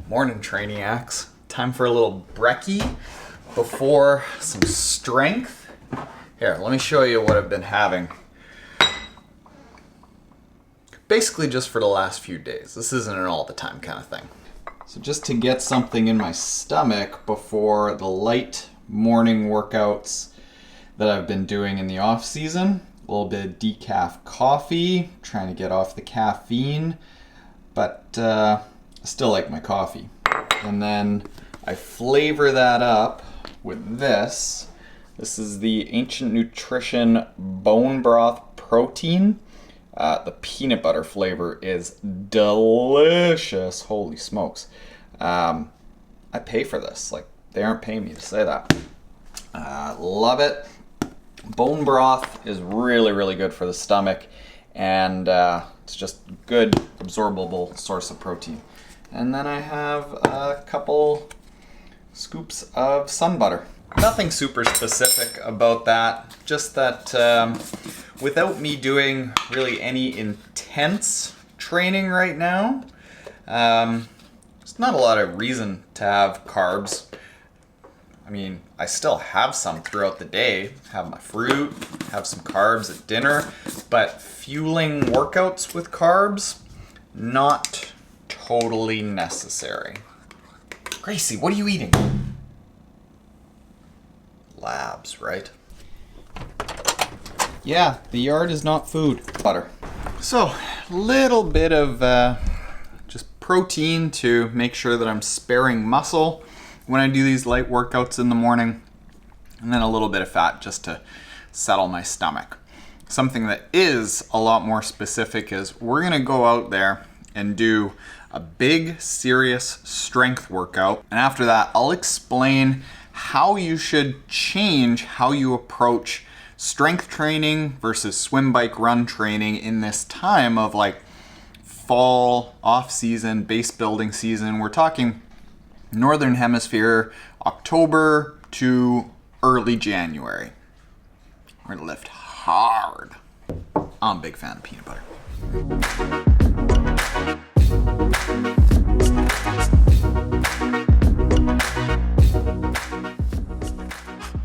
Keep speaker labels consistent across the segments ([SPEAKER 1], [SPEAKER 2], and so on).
[SPEAKER 1] Morning, Trainiacs. Time for a little brekkie before some strength. Here, let me show you what I've been having. Basically just for the last few days. This isn't an all the time kind of thing. So just to get something in my stomach before the light morning workouts that I've been doing in the off season. A little bit of decaf coffee, trying to get off the caffeine, but I still like my coffee. And then I flavor that up with this. This is the Ancient Nutrition Bone Broth Protein. The peanut butter flavor is delicious. Holy smokes. I pay for this. Like, they aren't paying me to say that. Love it. Bone broth is really, really good for the stomach, and it's just good absorbable source of protein. And then I have a couple scoops of sun butter. Nothing super specific about that, just that without me doing really any intense training right now, there's not a lot of reason to have carbs. I mean, I still have some throughout the day, have my fruit, have some carbs at dinner, but fueling workouts with carbs, not totally necessary. Gracie, what are you eating? Labs, right? Yeah, the yard is not food. Butter. So, a little bit of just protein to make sure that I'm sparing muscle when I do these light workouts in the morning, and then a little bit of fat just to settle my stomach. Something that is a lot more specific is we're gonna go out there and do a big, serious strength workout, and after that, I'll explain how you should change how you approach strength training versus swim, bike, run training in this time of like fall, off-season, base building season. We're talking Northern Hemisphere, October to early January. We're gonna lift hard. I'm a big fan of peanut butter.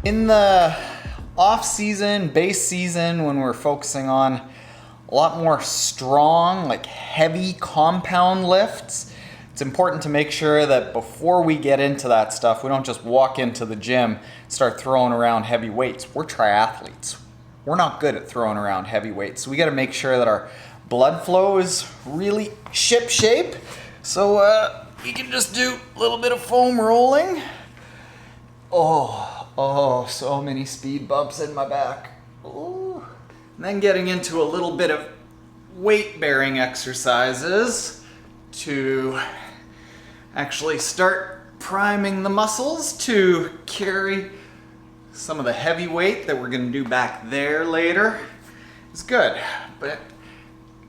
[SPEAKER 1] In the off-season, base season, when we're focusing on a lot more strong, like heavy compound lifts, it's important to make sure that before we get into that stuff, we don't just walk into the gym, start throwing around heavy weights. We're triathletes. We're not good at throwing around heavy weights. So we gotta make sure that our blood flow is really ship shape. So we can just do a little bit of foam rolling. Oh, so many speed bumps in my back. Ooh. And then getting into a little bit of weight-bearing exercises to actually start priming the muscles to carry some of the heavy weight that we're gonna do back there later. It's good, but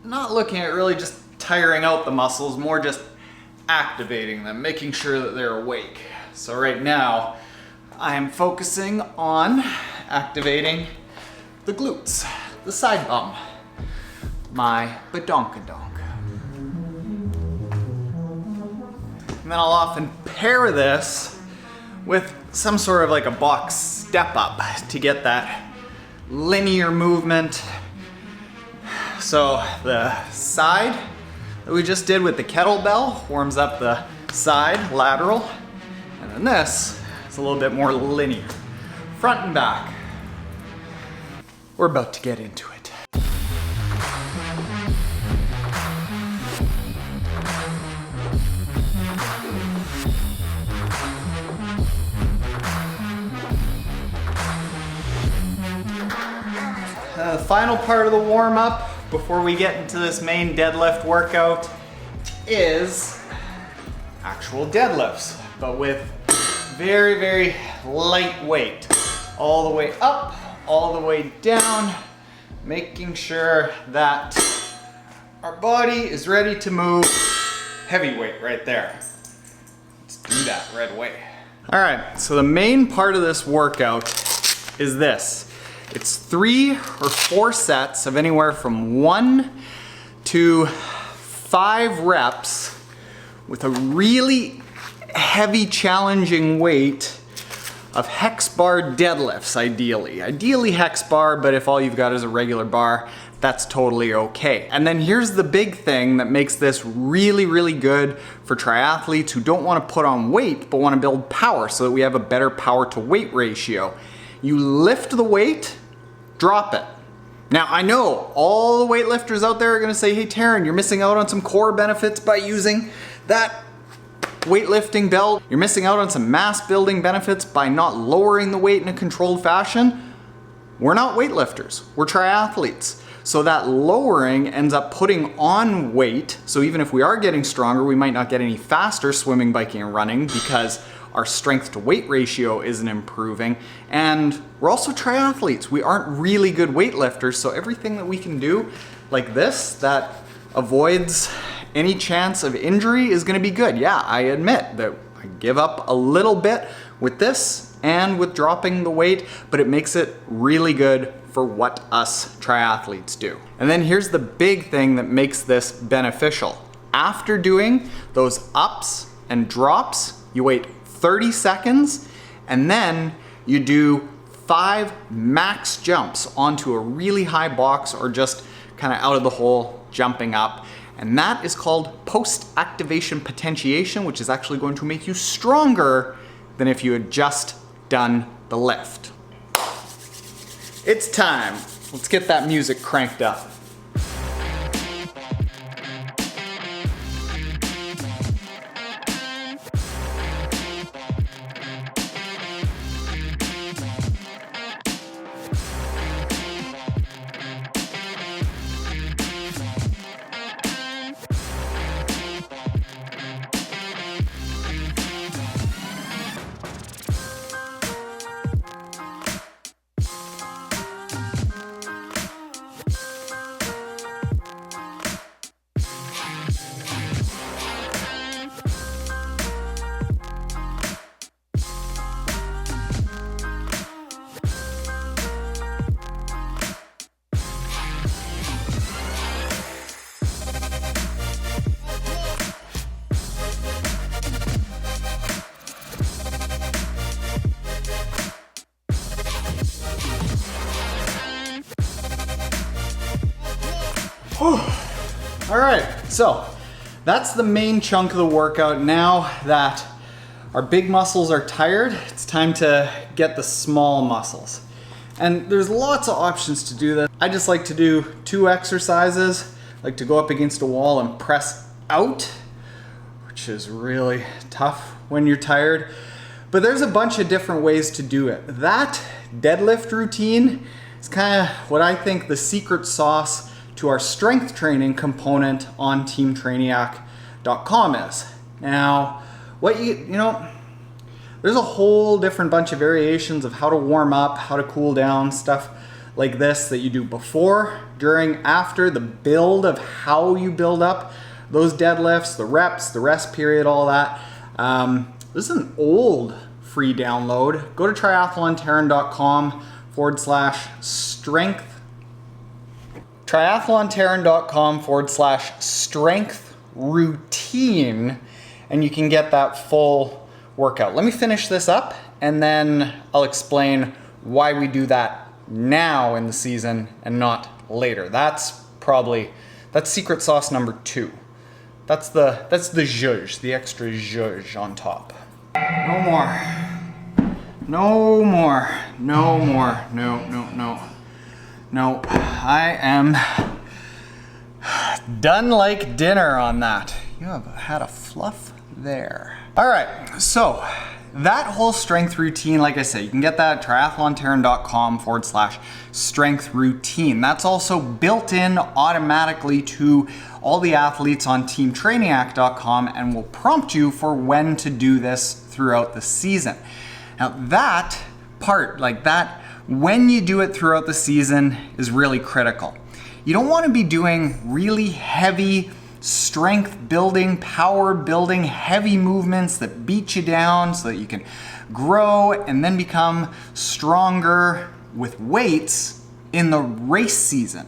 [SPEAKER 1] not looking at really just tiring out the muscles, more just activating them, making sure that they're awake. So right now, I am focusing on activating the glutes, the side bum, my badonkadonk. And then I'll often pair this with some sort of like a box step up to get that linear movement. So the side that we just did with the kettlebell warms up the side, lateral, and then this is a little bit more linear, front and back. We're about to get into it. The final part of the warm-up before we get into this main deadlift workout is actual deadlifts, but with very, very light weight. All the way up, all the way down, making sure that our body is ready to move. Heavy weight right there. Let's do that right away. All right, so the main part of this workout is this. It's 3 or 4 sets of anywhere from 1 to 5 reps with a really heavy, challenging weight of hex bar deadlifts, ideally. Ideally hex bar, but if all you've got is a regular bar, that's totally okay. And then here's the big thing that makes this really, really good for triathletes who don't want to put on weight, but want to build power so that we have a better power to weight ratio. You lift the weight, drop it. Now, I know all the weightlifters out there are gonna say, hey, Taren, you're missing out on some core benefits by using that weightlifting belt. You're missing out on some mass building benefits by not lowering the weight in a controlled fashion. We're not weightlifters, we're triathletes. So that lowering ends up putting on weight. So even if we are getting stronger, we might not get any faster swimming, biking, and running because our strength to weight ratio isn't improving. And we're also triathletes. We aren't really good weightlifters, so everything that we can do like this that avoids any chance of injury is gonna be good. Yeah, I admit that I give up a little bit with this and with dropping the weight, but it makes it really good for what us triathletes do. And then here's the big thing that makes this beneficial. After doing those ups and drops, you wait 30 seconds and then you do 5 max jumps onto a really high box or just kind of out of the hole jumping up. And that is called post-activation potentiation, which is actually going to make you stronger than if you had just done the lift. It's time. Let's get that music cranked up. All right, so that's the main chunk of the workout. Now that our big muscles are tired, it's time to get the small muscles. And there's lots of options to do this. I just like to do 2 exercises, like to go up against a wall and press out, which is really tough when you're tired. But there's a bunch of different ways to do it. That deadlift routine is kind of what I think the secret sauce to our strength training component on teamtrainiac.com is. Now, there's a whole different bunch of variations of how to warm up, how to cool down, stuff like this that you do before, during, after, the build of how you build up those deadlifts, the reps, the rest period, all that. This is an old free download. Go to triathlontaren.com/strength. triathlontaren.com/strength routine, and you can get that full workout. Let me finish this up and then I'll explain why we do that now in the season and not later. That's secret sauce number 2. That's the zhuzh, the extra zhuzh on top. No more. No more. No more. No. I am done like dinner on that. You have had a fluff there. All right, so that whole strength routine, like I said, you can get that at triathlontaren.com/strength routine. That's also built in automatically to all the athletes on teamtrainiac.com and will prompt you for when to do this throughout the season. Now that part, like that, when you do it throughout the season is really critical. You don't want to be doing really heavy strength building, power building, heavy movements that beat you down so that you can grow and then become stronger with weights in the race season.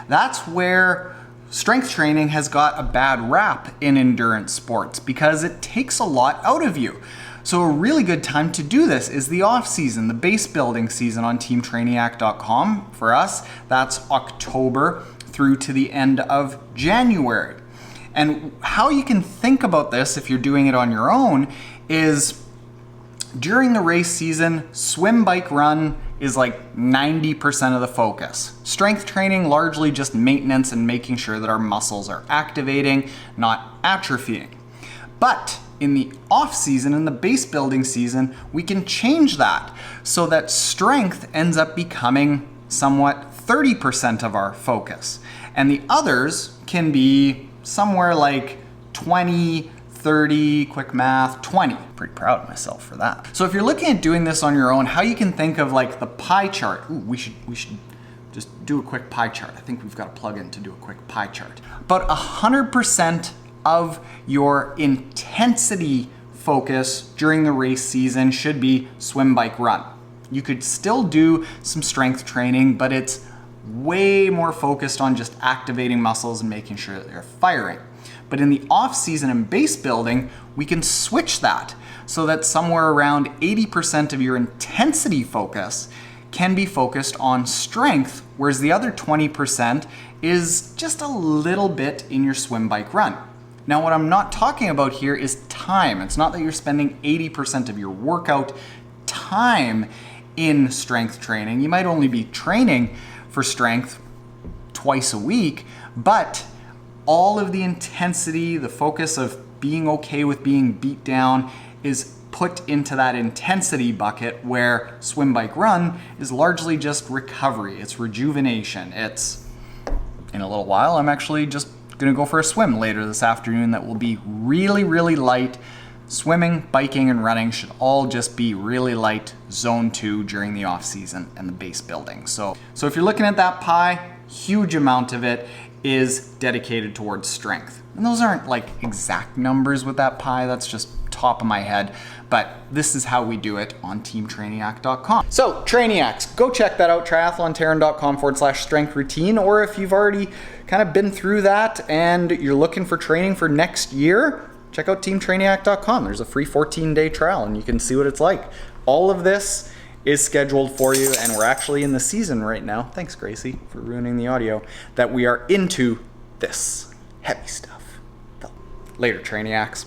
[SPEAKER 1] That's where
[SPEAKER 2] Strength training has got a bad rap in endurance sports because it takes a lot out of you. So a really good time to do this is the off-season, the base building season on teamtrainiac.com. For us, that's October through to the end of January. And how you can think about this if you're doing it on your own is during the race season, swim, bike, run is like 90% of the focus. Strength training, largely just maintenance and making sure that our muscles are activating, not atrophying. But in the off season, in the base building season, we can change that so that strength ends up becoming somewhat 30% of our focus. And the others can be somewhere like 20, 30, quick math, 20. Pretty proud of myself for that. So if you're looking at doing this on your own, how you can think of like the pie chart. Ooh, we should just do a quick pie chart. I think we've got a plug-in to do a quick pie chart. About 100% of your intensity focus during the race season should be swim, bike, run. You could still do some strength training, but it's way more focused on just activating muscles and making sure that they're firing. But in the off season and base building, we can switch that so that somewhere around 80% of your intensity focus can be focused on strength, whereas the other 20% is just a little bit in your swim, bike, run. Now, what I'm not talking about here is time. It's not that you're spending 80% of your workout time in strength training. You might only be training for strength twice a week, but all of the intensity, the focus of being okay with being beat down is put into that intensity bucket where swim, bike, run is largely just recovery. It's rejuvenation. It's, in a little while, I'm actually just gonna go for a swim later this afternoon that will be really, really light. Swimming, biking, and running should all just be really light zone 2 during the off season and the base building. So if you're looking at that pie, huge amount of it is dedicated towards strength. And those aren't like exact numbers with that pie, that's just top of my head, but this is how we do it on teamtrainiac.com. So Trainiacs, go check that out, triathlontaren.com/strength routine, or if you've already kind of been through that and you're looking for training for next year, check out teamtrainiac.com. There's a free 14-day trial and you can see what it's like. All of this is scheduled for you, and we're actually in the season right now. Thanks, Gracie, for ruining the audio. That we are into this heavy stuff. Later, Trainiacs.